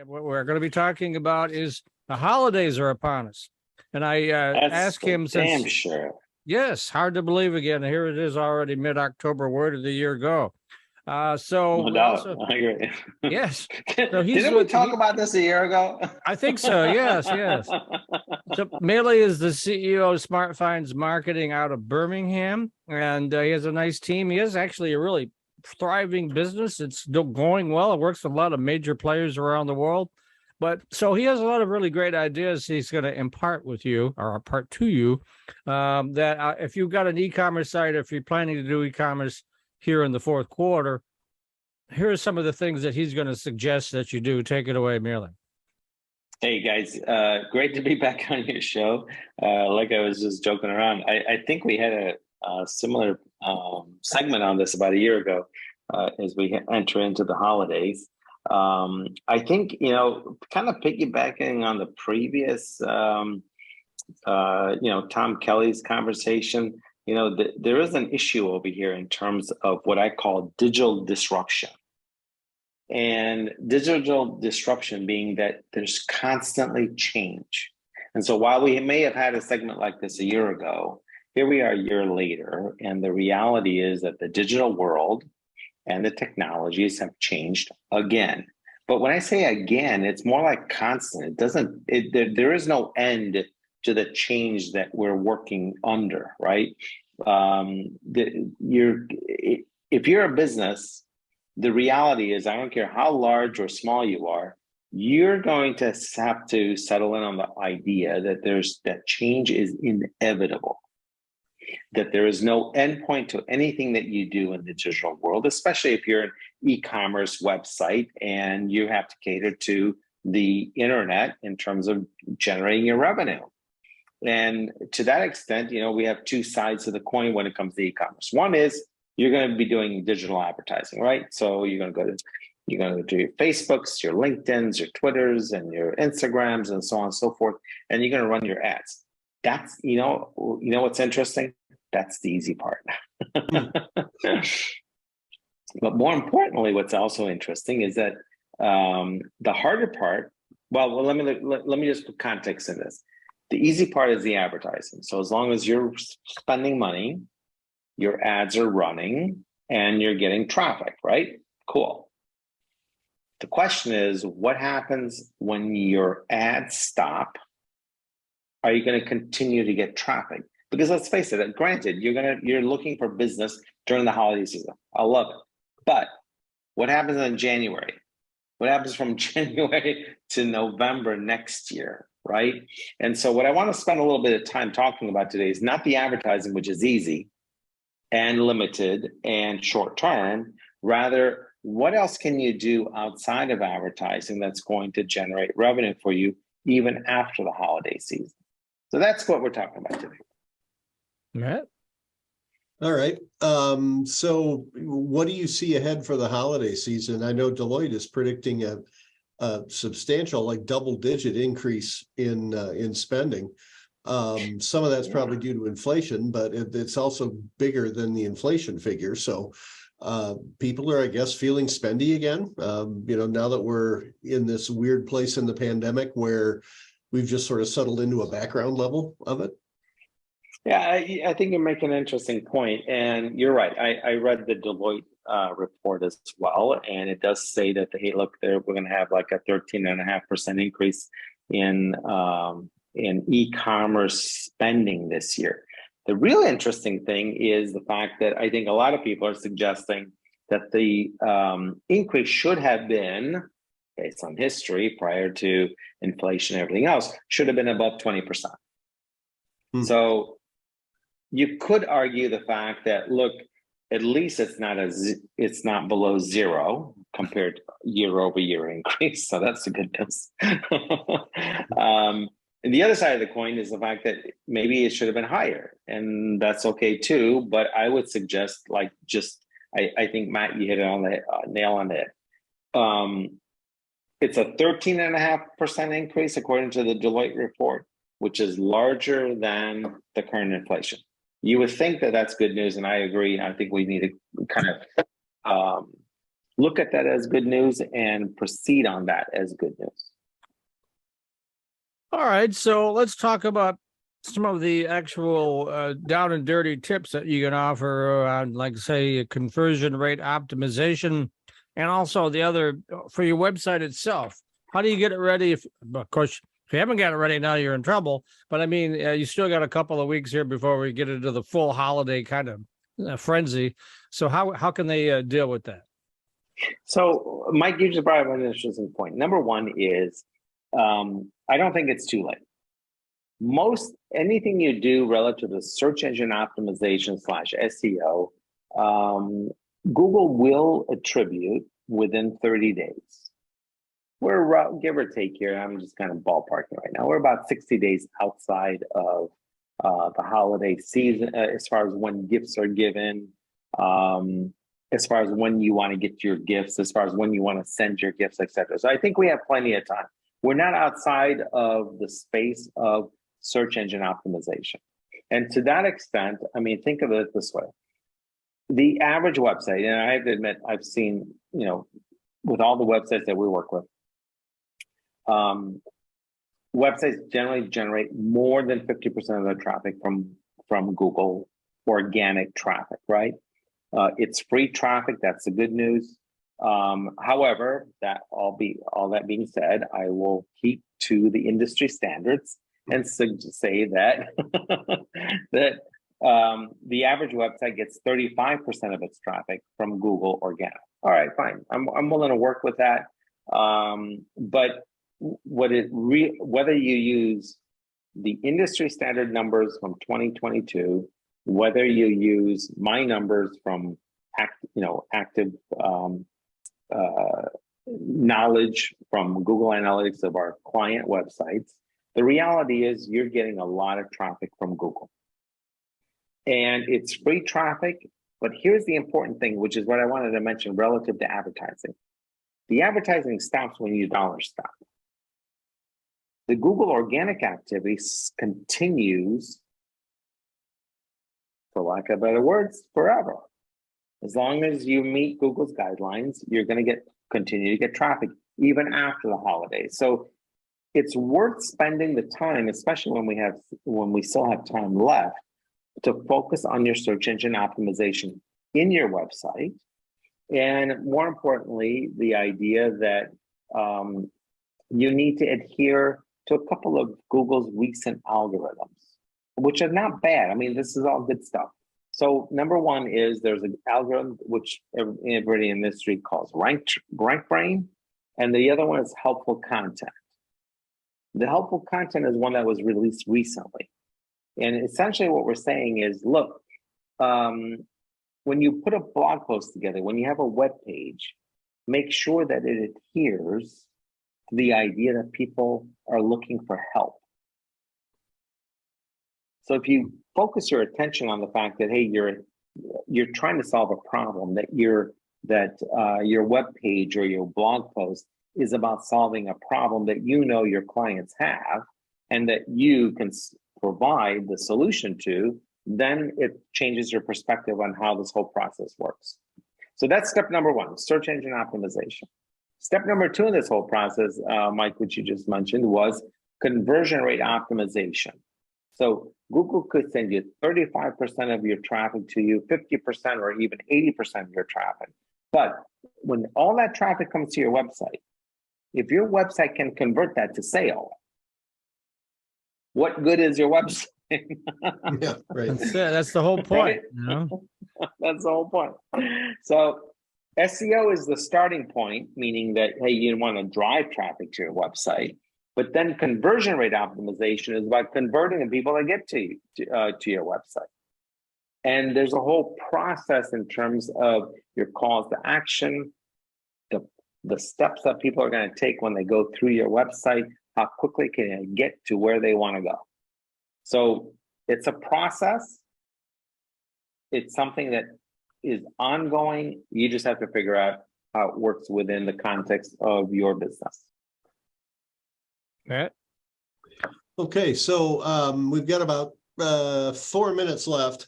What we're going to be talking about is the holidays are upon us. And I asked him damn since, sure. yes, hard to believe again. Here it is already mid-October. Where did the year go? So No we doubt. also, I agree. yes. So Didn't we talk about this a year ago? I think so. Yes, yes. So Melih is the CEO of SmartFinds Marketing out of Birmingham, and he has a nice team. He has actually a really thriving business. It's still going well. It works with a lot of major players around the world. But so he has a lot of really great ideas he's going to impart with you or impart to you that if you've got an e-commerce site, if you're planning to do e-commerce here in the fourth quarter, here are some of the things that he's going to suggest that you do. Take it away, Melih. Hey guys, great to be back on your show. Like I was just joking around, I think we had a similar segment on this about a year ago as we enter into the holidays. I think, kind of piggybacking on the previous, Tom Kelly's conversation, there is an issue over here in terms of what I call digital disruption. And digital disruption being that there's constantly change. And so while we may have had a segment like this a year ago, here we are a year later, and the reality is that the digital world and the technologies have changed again. But when I say again, it's more like constant. There is no end to the change that we're working under, right? If you're a business, the reality is, I don't care how large or small you are, you're going to have to settle in on the idea that change is inevitable, that there is no endpoint to anything that you do in the digital world, especially if you're an e-commerce website and you have to cater to the internet in terms of generating your revenue. And to that extent, we have two sides of the coin when it comes to e-commerce. One is you're going to be doing digital advertising, right? So you're going to do your Facebooks, your LinkedIns, your Twitters, and your Instagrams, and so on and so forth, and you're going to run your ads. That's what's interesting. That's the easy part. But more importantly, what's also interesting is that the harder part. Well, let me just put context in this. The easy part is the advertising. So as long as you're spending money, your ads are running, and you're getting traffic, right? Cool. The question is, what happens when your ads stop? Are you going to continue to get traffic? Because let's face it, granted, you're looking for business during the holiday season. I love it. But what happens in January? What happens from January to November next year, right? And so what I want to spend a little bit of time talking about today is not the advertising, which is easy and limited and short term. Rather, what else can you do outside of advertising that's going to generate revenue for you even after the holiday season? So that's what we're talking about today. Matt? All right. So what do you see ahead for the holiday season? I know Deloitte is predicting a substantial, like double-digit increase in spending. Some of that's probably due to inflation, but it's also bigger than the inflation figure. So people are, I guess, feeling spendy again. Now that we're in this weird place in the pandemic where we've just sort of settled into a background level of it. Yeah, I think you make an interesting point, and you're right. I read the Deloitte report as well, and it does say that, hey, look, we're going to have like a 13.5% increase in e-commerce spending this year. The real interesting thing is the fact that I think a lot of people are suggesting that the increase should have been, based on history prior to inflation and everything else, should have been above 20%. So you could argue the fact that, look, at least it's not below zero compared to year-over-year increase. So that's the good news. And the other side of the coin is the fact that maybe it should have been higher, and that's okay too. But I would suggest, I think, Matt, you hit it on the nail on the head. It's a 13.5% increase according to the Deloitte report, which is larger than the current inflation. You would think that that's good news, and I agree. I think we need to kind of look at that as good news and proceed on that as good news. All right, so let's talk about some of the actual down and dirty tips that you can offer on, like, say, conversion rate optimization, and also the other for your website itself. How do you get it ready? Of course, if you haven't got it ready now, you're in trouble. But I mean, you still got a couple of weeks here before we get into the full holiday kind of frenzy. So how can they deal with that? So, Mike, you just brought up an interesting point. Number one is, I don't think it's too late. Anything you do relative to search engine optimization / SEO, Google will attribute within 30 days. We're give or take here. I'm just kind of ballparking right now. We're about 60 days outside of the holiday season, as far as when gifts are given, as far as when you want to get your gifts, as far as when you want to send your gifts, etc. So I think we have plenty of time. We're not outside of the space of search engine optimization. And to that extent, I mean, think of it this way. The average website, and I have to admit, I've seen, with all the websites that we work with, websites generally generate more than 50% of their traffic from Google organic traffic, right? It's free traffic. That's the good news. However, all that being said, I will keep to the industry standards and say that the average website gets 35% of its traffic from Google organic. All right, fine. I'm willing to work with that. But whether you use the industry standard numbers from 2022, whether you use my numbers from active knowledge from Google Analytics of our client websites, the reality is you're getting a lot of traffic from Google. And it's free traffic, but here's the important thing, which is what I wanted to mention relative to advertising. The advertising stops when your dollars stop. The Google organic activity continues, for lack of better words, forever. As long as you meet Google's guidelines, you're going to continue to get traffic even after the holidays. So it's worth spending the time, especially when we still have time left, to focus on your search engine optimization in your website. And more importantly, the idea that you need to adhere to a couple of Google's recent algorithms, which are not bad. I mean, this is all good stuff. So number one is there's an algorithm which everybody in the industry calls rank brain, and the other one is helpful content. The helpful content is one that was released recently. And essentially what we're saying is, look, when you put a blog post together, when you have a web page, make sure that it adheres to the idea that people are looking for help. So if you focus your attention on the fact that, hey, you're trying to solve a problem, that your web page or your blog post is about solving a problem that your clients have and that you can provide the solution to, then it changes your perspective on how this whole process works. So that's step number one, search engine optimization. Step number two in this whole process, Mike, which you just mentioned, was conversion rate optimization. So Google could send you 35% of your traffic to you, 50% or even 80% of your traffic. But when all that traffic comes to your website, if your website can convert that to sale, what good is your website? Yeah, right. That's the whole point. Right? That's the whole point. So SEO is the starting point, meaning that, hey, you want to drive traffic to your website. But then conversion rate optimization is about converting the people that get to your website. And there's a whole process in terms of your calls to action, the steps that people are going to take when they go through your website, how quickly can they get to where they want to go. So it's a process. It's something that is ongoing. You just have to figure out how it works within the context of your business. Right. Okay, so we've got about 4 minutes left.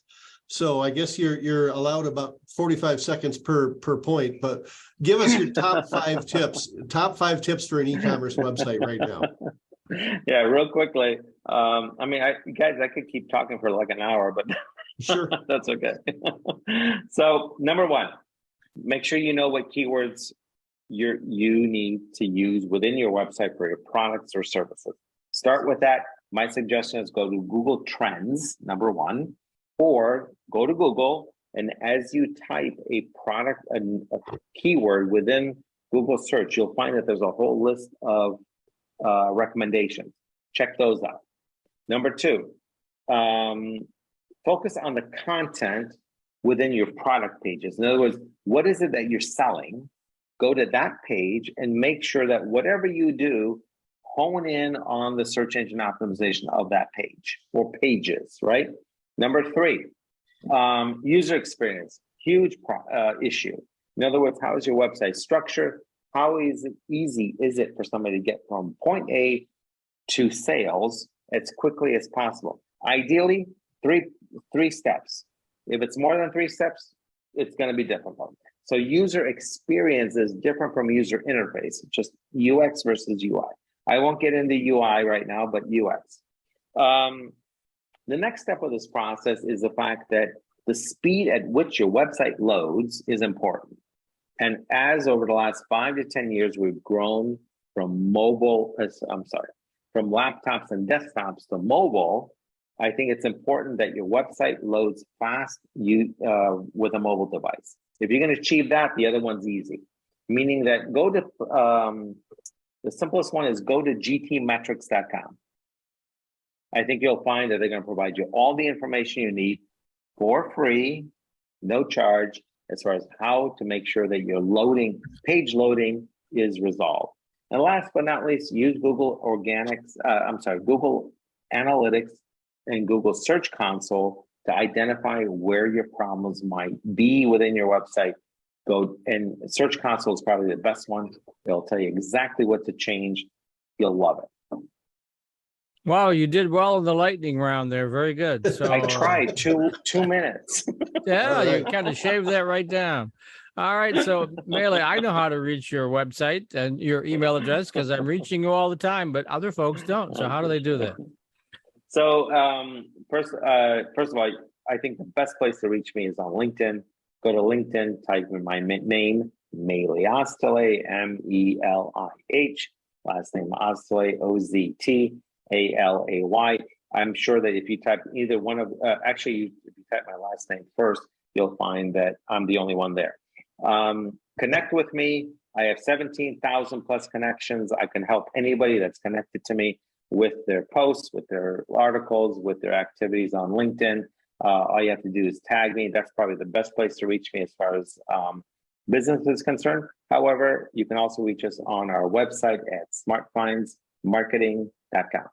So I guess you're allowed about 45 seconds per point, but give us your top 5 tips. Top 5 tips for an e-commerce website right now. Yeah, real quickly. I mean, guys, I could keep talking for like an hour, but Sure. that's okay. So, number 1, make sure you know what keywords you need to use within your website for your products or services. Start with that. My suggestion is go to Google Trends, number 1, or go to Google, and as you type a product, a keyword within Google search, you'll find that there's a whole list of recommendations. Check those out. Number 2, focus on the content within your product pages. In other words, what is it that you're selling? Go to that page and make sure that whatever you do, hone in on the search engine optimization of that page or pages, right? Number 3, user experience, huge issue. In other words, how is your website structured? How easy is it for somebody to get from point A to sales as quickly as possible? Ideally, three steps. If it's more than 3 steps, it's going to be difficult. So user experience is different from user interface, just UX versus UI. I won't get into UI right now, but UX. The next step of this process is the fact that the speed at which your website loads is important. And as over the last 5 to 10 years, we've grown from from laptops and desktops to mobile, I think it's important that your website loads fast with a mobile device. If you're going to achieve that, the other one's easy. Meaning that go to, the simplest one is go to gtmetrics.com. I think you'll find that they're going to provide you all the information you need for free, no charge, as far as how to make sure that your page loading is resolved. And last but not least, use Google Google Analytics and Google Search Console to identify where your problems might be within your website. And Search Console is probably the best one. It'll tell you exactly what to change. You'll love it. Wow, you did well in the lightning round there. Very good. So I tried 2 minutes. Yeah, All right. you kind of shaved that right down. All right. So, Melih, I know how to reach your website and your email address because I'm reaching you all the time, but other folks don't. So how do they do that? So first of all, I think the best place to reach me is on LinkedIn. Go to LinkedIn, type in my name, Melih Oztalay, Melih, last name Oztalay, Oztalay. I'm sure that if you type either one of, if you type my last name first, you'll find that I'm the only one there. Connect with me. I have 17,000 plus connections. I can help anybody that's connected to me with their posts, with their articles, with their activities on LinkedIn. All you have to do is tag me. That's probably the best place to reach me as far as business is concerned. However, you can also reach us on our website at SmartFinds Marketing.com.